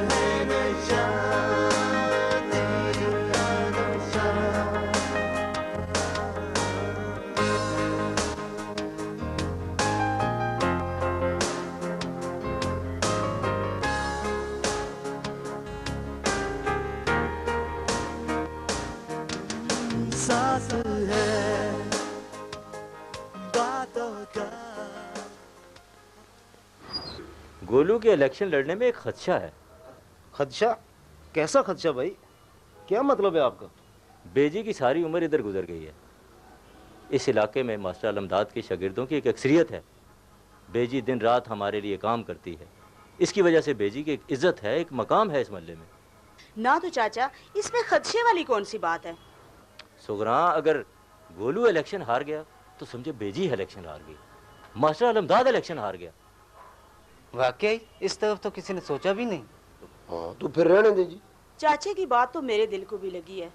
है नशा, तेरा नशा। साथ है बातों का। गोलू के इलेक्शन लड़ने में एक खदशा है। खदशा? कैसा खदशा भाई? क्या मतलब है आपका? बेजी की सारी उम्र इधर गुजर गई है। इस इलाके में मास्टर अलमदाद के शागिर्दों की एक अक्सरियत है। बेजी दिन रात हमारे लिए काम करती है। इसकी वजह से बेजी की एक इज्जत है, एक मकाम है इस मोहल्ले में। ना तो चाचा, इसमें खदशे वाली कौन सी बात है? सुगरा, अगर गोलू इलेक्शन हार गया तो समझे बेजी इलेक्शन हार गई, मास्टर अलमदाद इलेक्शन हार गया। वाकई इस तरफ तो किसी ने सोचा भी नहीं। हाँ तो फिर रहने दीजिए। चाचे की बात तो मेरे दिल को भी लगी है।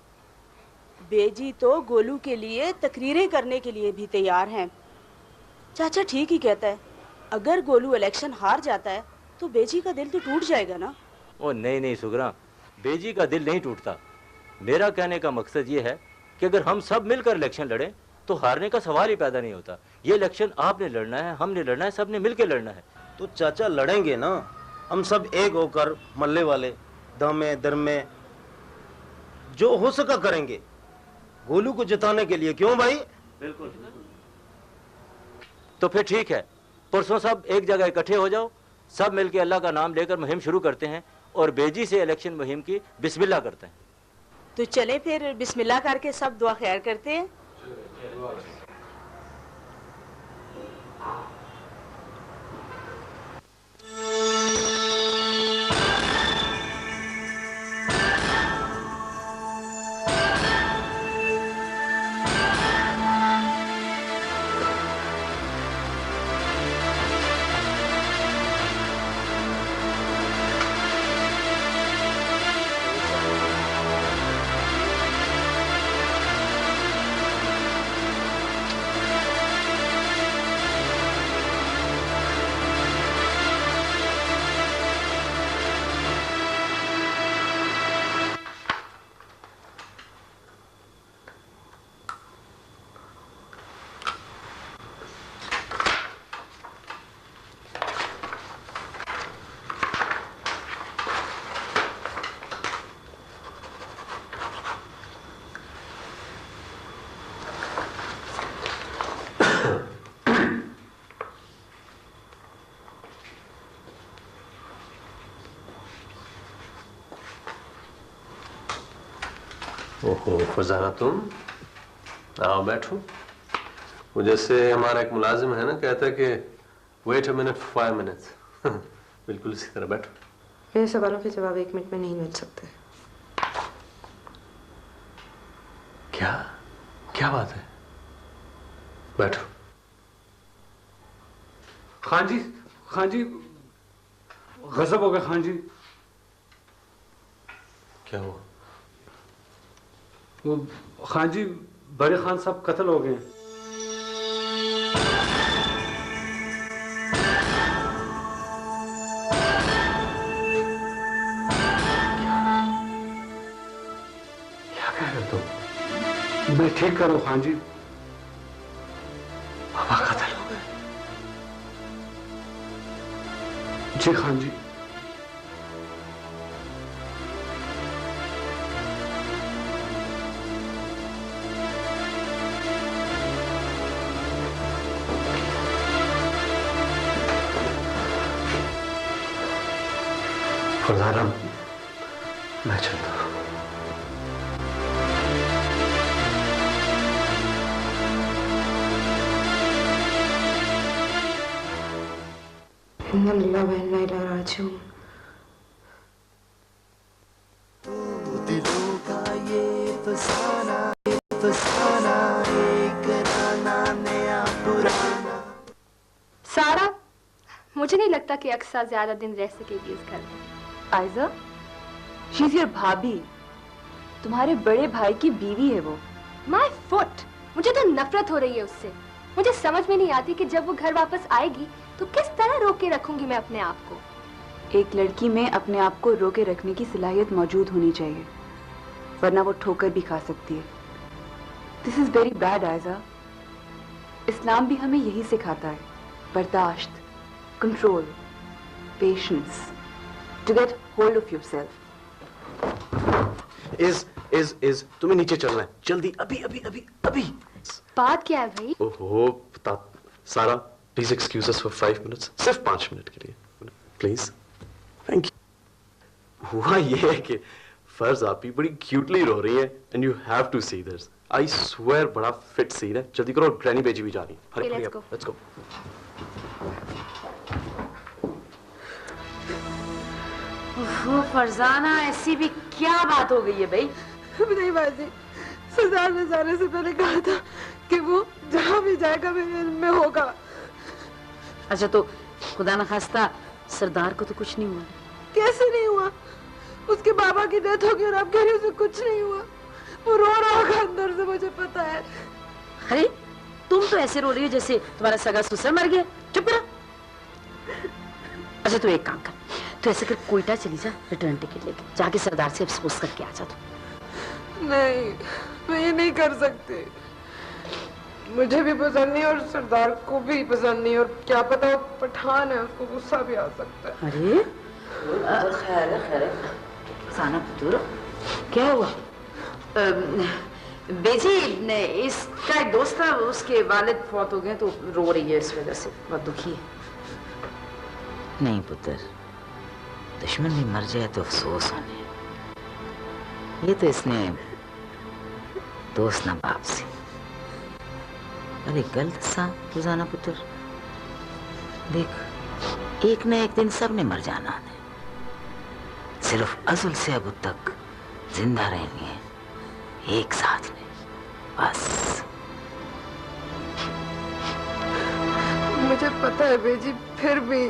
बेजी तो गोलू के लिए तकरीरें करने के लिए भी तैयार हैं। चाचा ठीक ही कहता है, अगर गोलू इलेक्शन हार जाता है तो बेजी का दिल तो टूट जाएगा ना। ओ नहीं नहीं सुगरा, बेजी का दिल नहीं टूटता। मेरा कहने का मकसद ये है कि अगर हम सब मिलकर इलेक्शन लड़ें तो हारने का सवाल ही पैदा नहीं होता। ये इलेक्शन आपने लड़ना है, हमने लड़ना है, सबने मिलकर लड़ना है। तो चाचा लड़ेंगे ना, हम सब एक होकर, मल्ले वाले, दमे दरमे, जो हो सका करेंगे गोलू को जिताने के लिए। क्यों भाई? बिल्कुल। तो फिर ठीक है, परसों सब एक जगह इकट्ठे हो जाओ, सब मिलकर अल्लाह का नाम लेकर मुहिम शुरू करते हैं और बेजी से इलेक्शन मुहिम की बिस्मिल्लाह करते हैं। तो चले फिर बिस्मिल्लाह करके सब दुआ खैर करते हैं। ओहो फजाना, तुम आओ बैठो। वो जैसे हमारा एक मुलाजिम है ना, कहता है कि वेट अ मिनट 5 मिनट्स। बिल्कुल इसी तरह बैठो। मेरे सवालों के जवाब 1 मिनट में नहीं मिल सकते। क्या क्या बात है? बैठो। खान जी गजब हो गया खान जी। क्या हुआ? वो खान जी, बड़े खान साहब कत्ल हो गए। क्या कह रहे हो तुम? मैं ठीक करो खान जी। पापा कत्ल हो गए? जी खान जी। फरजाना, मैं चलता हूँ। इन्ना लिल्लाहि व इन्ना इलैहि राजिऊन। दिलों का ये फसाना, एक राना नया पुराना। सारा, मुझे नहीं लगता कि अक्सा ज्यादा दिन रह सकेगी इस घर में। आयजा, शी इज योर भाभी, तुम्हारे बड़े भाई की बीवी है वो। माय फुट, मुझे तो नफरत हो रही है उससे। मुझे समझ में नहीं आती कि जब वो घर वापस आएगी तो किस तरह रोक के रखूंगी मैं अपने आप को। एक लड़की में अपने आप को रोके रखने की सलाहियत मौजूद होनी चाहिए, वरना वो ठोकर भी खा सकती है। This is very bad Aiza. Islam भी हमें यही सिखाता है, बर्दाश्त, control, patience, to get hold of yourself. इज तुम्हें नीचे चलना है, जल्दी, अभी अभी अभी अभी। बात क्या है भाई? ओहो बता सारा, please excuse us for 5 minutes, सिर्फ 5 मिनट के लिए प्लीज। Thank you. हुआ ये है कि फर्ज आपी बड़ी क्यूटली रो रही है and you have to see this. I swear बड़ा फिट सीन है। जल्दी करो, ग्रैनी बेजी भी जा रही है। Hurry hurry, let's go. वो फरजाना, ऐसी भी क्या बात हो गई है भाई? नहीं बाजी, सरदार ने जाने से पहले कहा था कि वो जहाँ भी जाएगा मेरे इल्म में होगा। अच्छा तो खुदा न खास्ता सरदार को तो कुछ नहीं हुआ? कैसे नहीं हुआ? उसके बाबा की डेथ हो गई और आप कह रहे हो उसे कुछ नहीं हुआ। वो रो रहा होगा अंदर से, मुझे पता है। अरे तुम तो ऐसे रो रही हो जैसे तुम्हारा सगा ससुर मर गया। चुप रहो। अच्छा तू एक काम कर, तो ऐसे कर कोयटा चली जा, रिटर्न टिकट लेके जाके सरदार से अफसोस करके आ जा। तू नहीं, मैं ये नहीं कर सकती। मुझे भी पसंद नहीं और सरदार को भी पसंद नहीं, और क्या पता पठान है, उसको गुस्सा भी आ सकता है। अरे खैर खैर, साना पुत्र क्या हुआ? बेजी ने, इसका एक दोस्त था, उसके वालिद फौत हो गए तो रो रही है, इस वजह से बहुत दुखी है। नहीं पुत्र, दुश्मन भी मर जाए तो अफसोस होने। ये तो इसने दोस्त ना बाप से। अरे गलत सा रोजाना पुत्र, देख एक न एक दिन सब ने मर जाना है। सिर्फ अजुल से अब तक जिंदा रहनी है एक साथ में, बस। मुझे पता है बेजी, फिर भी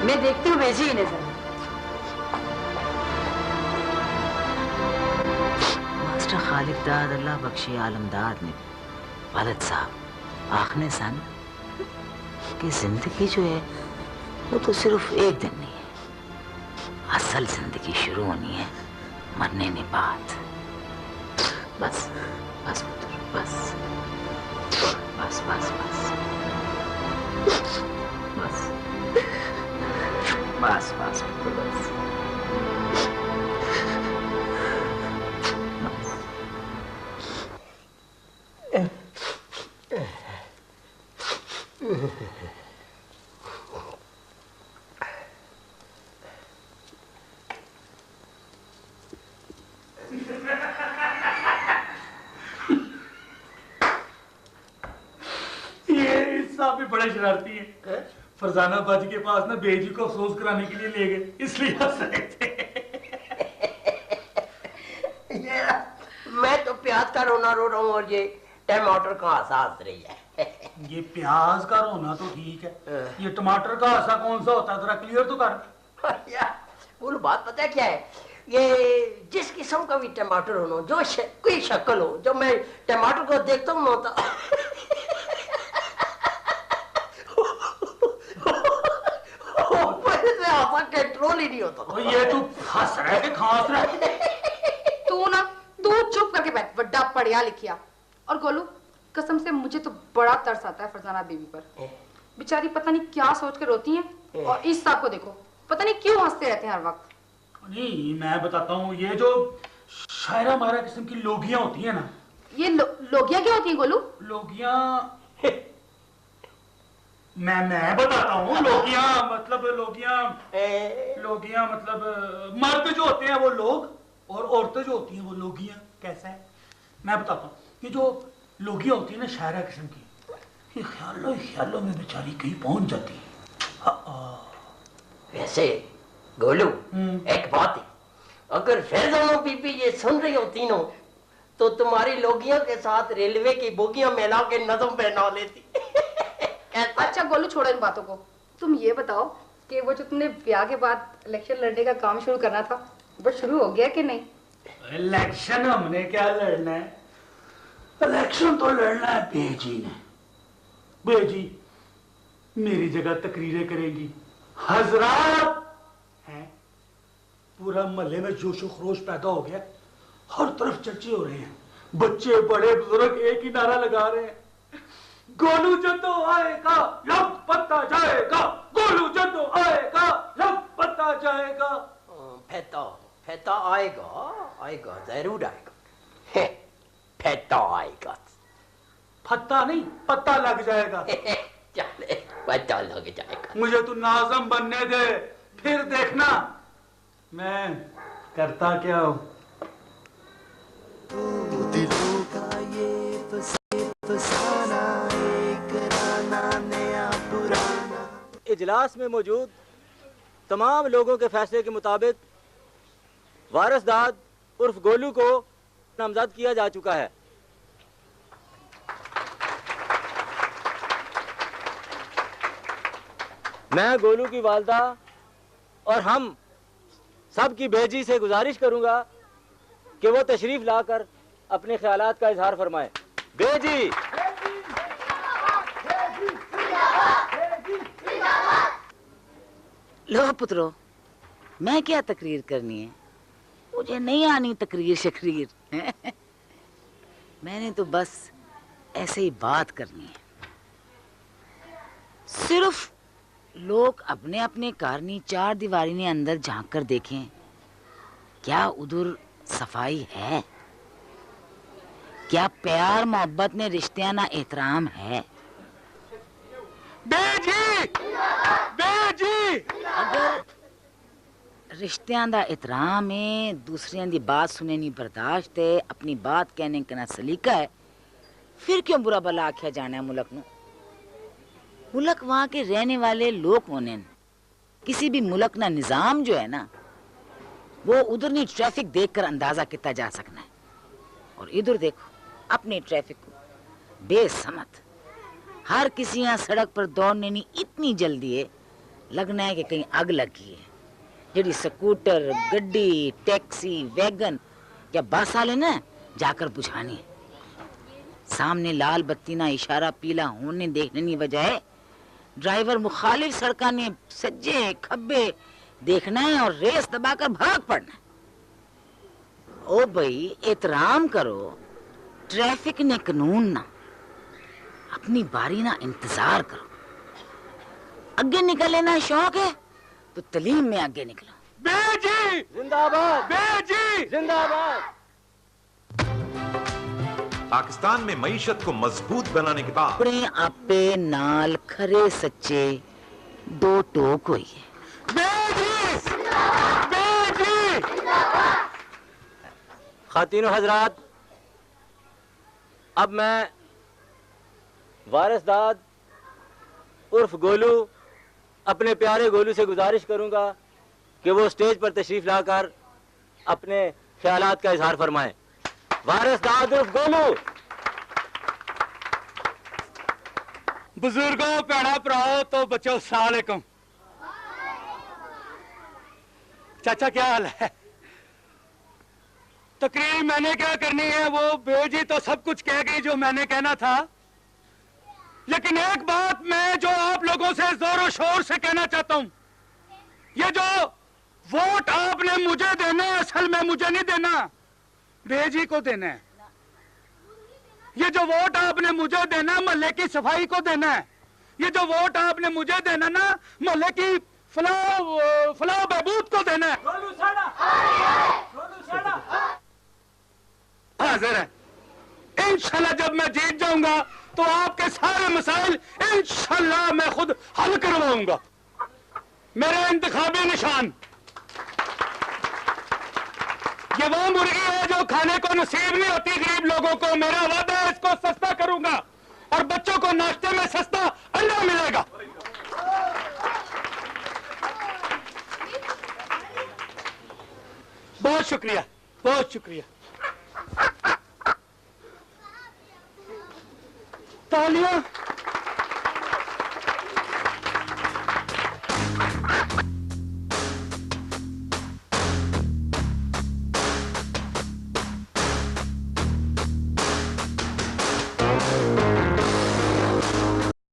मैं देखती हूँ बेजी ही नजर। मास्टर खालिद दाद अल्लाह बख्शे आलमदाद ने वालिद साहब आखने सन कि जिंदगी जो है वो तो सिर्फ एक दिन नहीं है, असल जिंदगी शुरू होनी है मरने के बाद। बस बस पुत्र, बस बस बस बस बस बस बस पुत्र, बस। भी बड़े शरारती है। फरजाना बाजी के पास ना बेजी को अफसोस कराने के लिए ले गए, इसलिए हंस रहे थे। मैं तो प्याज का रोना रो रहा हूँ और ये टमाटर का हंसा हंस रही है। ये प्याज का रोना तो ठीक है, ये टमाटर का हंसा कौन सा होता है, जरा क्लियर तो कर। वो बात पता है क्या है, ये जिस किस्म का भी टमाटर हो, जो कोई शक्ल हो, जब मैं टमाटर को देखता हूँ ना तो कंट्रोल ही नहीं होता। ये तू हंस रहा है कि खांस रहा है? तू चुप करके बैठ, बड़ा पढ़िया लिखिया। और गोलू कसम से मुझे तो बड़ा तरस आता है फरजाना बीवी पर। बेचारी पता नहीं क्या सोच कर रोती हैं, और इस साहब को देखो पता नहीं क्यों हंसते रहते हैं हर वक्त। नहीं मैं बताता हूँ, ये जो शायरा मारा किस्म की लोगियां होती है ना। ये लोगियां क्या होती हैं गोलू? लोगियां मैं बताता हूँ। लोगियां मतलब लोगियां मतलब मर्द जो होते हैं वो लोग, और औरतें जो होती हैं वो लोगियां। कैसा है मैं बताता हूँ। ये जो लोगियां होती है ना शायरा किस्म की, ये ख्यालों में बेचारी कहीं पहुंच जाती है। वैसे गोलू एक बात है, अगर फैजाना बीबी ये सुन रही हो तीनों, तो तुम्हारी लोगियों के साथ रेलवे की बोगियां मिला के नज़म पहना लेती। अच्छा गोलू छोड़ो इन बातों को, तुम ये बताओ कि वो जो तुमने ब्याह के बाद इलेक्शन लड़ने का काम शुरू करना था वो शुरू हो गया कि नहीं? इलेक्शन हमने क्या लड़ना है? इलेक्शन तो लड़ना है बेजी ने। बेजी मेरी जगह तकरीरें करेंगी। हजरात हैं, पूरा मोहल्ले में जोशो खरोश पैदा हो गया, हर तरफ चर्चे हो रहे हैं, बच्चे बड़े बुजुर्ग एक ही नारा लगा रहे हैं, गोलू जद्दो आएगा लब पत्ता जाएगा, गोलू जद्दो आएगा लब पत्ता जाएगा। फेता आएगा जरूर आएगा। फेता आएगा, फत्ता नहीं पत्ता लग जाएगा। चले पता लग जाएगा। मुझे तू नाज़म बनने दे, फिर देखना मैं करता क्या हूं। दिलों का ये फसाना, एक राना नया पुराना। इजलास में मौजूद तमाम लोगों के फैसले के मुताबिक वारिसदाद उर्फ गोलू को नामजद किया जा चुका है। मैं गोलू की वालदा और हम सब की बेजी से गुजारिश करूंगा कि वो तशरीफ लाकर अपने ख्यालात का इजहार फरमाए। बेजी लो पुत्रो, मैं क्या तकरीर करनी है, मुझे नहीं आनी तकरीर शकरीर। मैंने तो बस ऐसे ही बात करनी है। सिर्फ लोग अपने अपने कारनी चार दीवारी ने अंदर झांक कर देखें, क्या उधर सफाई है, क्या प्यार मोहब्बत ने रिश्तियाना एहतराम है। बेजी बेजी अगर रिश्तियां दा एहतराम है, दूसरियां दी बात सुनने नी बर्दाश्त है, अपनी बात कहने का ना सलीका है, फिर क्यों बुरा भला आख्या जाना है मुल्क नू। मुल्क वहां के रहने वाले लोग होने, किसी भी मुल्क ना निजाम जो है ना, वो उधर नी ट्रैफिक देखकर अंदाजा किया जा सकना है। और इधर देखो अपनी ट्रैफिक को बेसमत, हर किसी यहाँ सड़क पर दौड़ने नी इतनी जल्दी है, लगना है कि कहीं आग लगी है। जेडी स्कूटर, गड्डी, टैक्सी, वैगन या बस वाले ना जाकर बुझानी है। सामने लाल बत्ती ना इशारा पीला होने देखने की बजाय ड्राइवर मुखालिफ सड़का ने सज्जे खब्बे देखना है और रेस दबाकर भाग पड़ना है। ओ भाई एहतराम करो, ट्रैफिक ने कानून ना, अपनी बारी ना इंतजार करो। आगे निकलने ना शौक है तो तलीम में आगे निकलो। बेजी जिंदाबाद, बेजी जिंदाबाद। पाकिस्तान में मईशत को मजबूत बनाने के बाद अपने आपे नाल खरे सच्चे दो टोक हुई है। खातीनो हजरात, अब मैं वारिसदाद उर्फ गोलू अपने प्यारे गोलू से गुजारिश करूंगा कि वो स्टेज पर तशरीफ लाकर अपने ख्यालात का इजहार फरमाएं। वारिसदाद उर्फ गोलू। बुजुर्गों, भैड़ा भराओ तो बच्चों, अस्सलाम वालेकुम। चाचा क्या हाल है? तकरीर मैंने क्या करनी है, वो बेजी तो सब कुछ कह गई जो मैंने कहना था, लेकिन एक बात मैं जो आप लोगों से जोरों शोर से कहना चाहता हूं, ये जो वोट आपने मुझे देना है, असल में मुझे नहीं देना, बेजी को देना है। ये जो वोट आपने मुझे देना, मोहल्ले की सफाई को देना है। ये जो वोट आपने मुझे देना ना, मोहल्ले की फलाह बहबूद को देना है। हाजिर है। इंशाल्लाह जब मैं जीत जाऊंगा तो आपके सारे मसाइल इंशाल्लाह मैं खुद हल करवाऊंगा। मेरे इंतखाबी निशान, ये वो मुर्गी है जो खाने को नसीब नहीं होती गरीब लोगों को। मेरा वादा है इसको सस्ता करूंगा और बच्चों को नाश्ते में सस्ता अंडा मिलेगा। बहुत शुक्रिया, बहुत शुक्रिया। तालियां